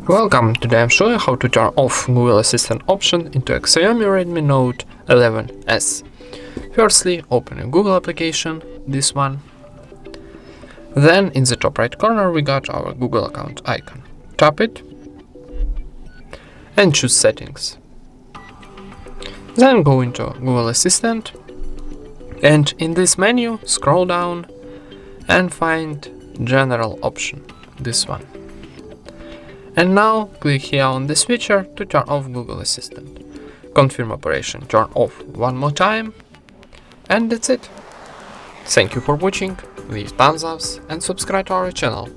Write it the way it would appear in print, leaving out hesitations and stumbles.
Welcome, today I'm showing how to turn off Google Assistant option into a Xiaomi Redmi Note 11s. Firstly, open a Google application, this one. Then in the top right corner we got our Google account icon. Tap it and choose Settings. Then go into Google Assistant and in this menu scroll down and find General option, this one. And now click here on the switcher to turn off Google Assistant. Confirm operation, turn off one more time, and that's it. Thank you for watching, leave thumbs ups and subscribe to our channel.